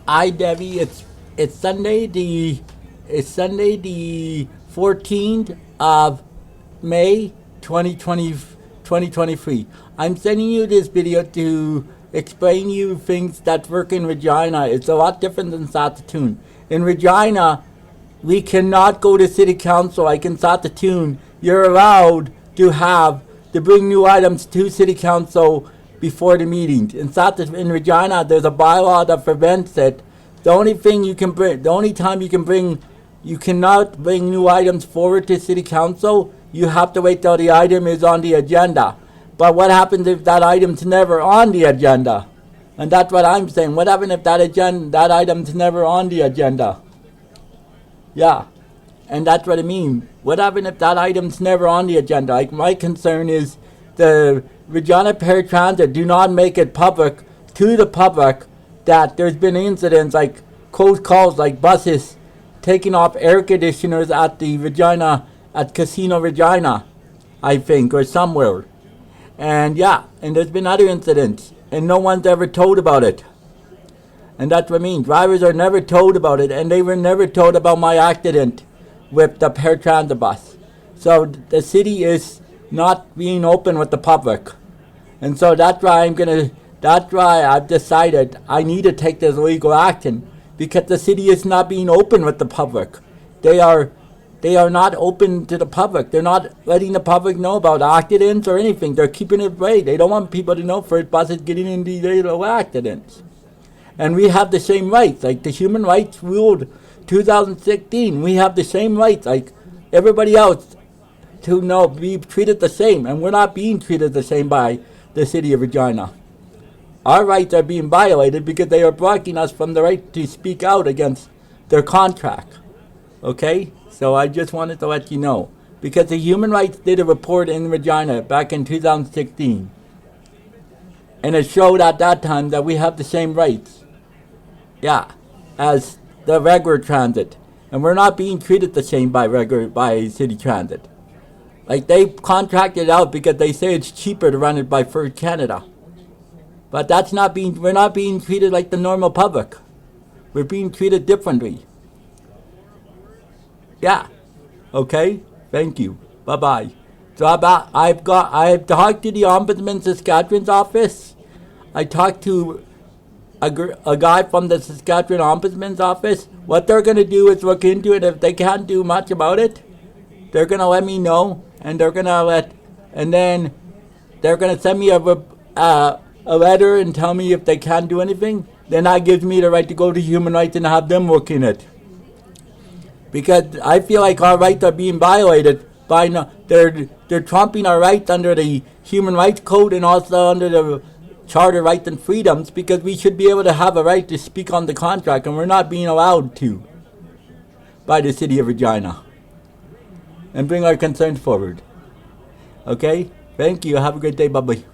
Hi, Debbie. It's Sunday the 14th of May 2023. I'm sending you this video to explain you things that work in Regina. It's a lot different than Saskatoon. In Regina, we cannot go to city council like in Saskatoon. You're allowed to bring new items to city council before the meeting. In Regina, there's a bylaw that prevents it. The only time you cannot bring new items forward to city council. You have to wait till the item is on the agenda. But what happens if that item's never on the agenda? And that's what I'm saying. What happens if that item's never on the agenda? Yeah, and that's what I mean. What happens if that item's never on the agenda? Like, my concern is the Regina Paratransit do not make it public to the public that there's been incidents like close calls, like buses taking off air conditioners at Casino Regina, I think, or somewhere. And yeah, and there's been other incidents, and no one's ever told about it. And that's what I mean. Drivers are never told about it, and they were never told about my accident with the paratransit bus. So the city is not being open with the public. And so that's why I've decided I need to take this legal action, because the city is not being open with the public. They are not open to the public. They're not letting the public know about accidents or anything. They're keeping it vague. They don't want people to know first buses getting into these little accidents. And we have the same rights, like the human rights ruled 2016. We have the same rights, like everybody else, to be treated the same. And we're not being treated the same by the city of Regina. Our rights are being violated because they are blocking us from the right to speak out against their contract. Okay? So I just wanted to let you know. Because the Human Rights did a report in Regina back in 2016. And it showed at that time that we have the same rights. Yeah, as the regular transit. And we're not being treated the same by city transit. Like, they contracted out because they say it's cheaper to run it by First Canada. But we're not being treated like the normal public. We're being treated differently. Yeah. Okay? Thank you. Bye-bye. So I've talked to the Ombudsman Saskatchewan's office. I talked to a guy from the Saskatchewan Ombudsman's office. What they're going to do is look into it. If they can't do much about it, they're going to let me know, and then they're going to send me a letter and tell me if they can't do anything. Then that gives me the right to go to Human Rights and have them look in it. Because I feel like our rights are being violated by they're trumping our rights under the Human Rights Code and also under the Charter Rights and Freedoms, because we should be able to have a right to speak on the contract, and we're not being allowed to by the city of Regina, and bring our concerns forward. Okay? Thank you. Have a great day. Bye-bye.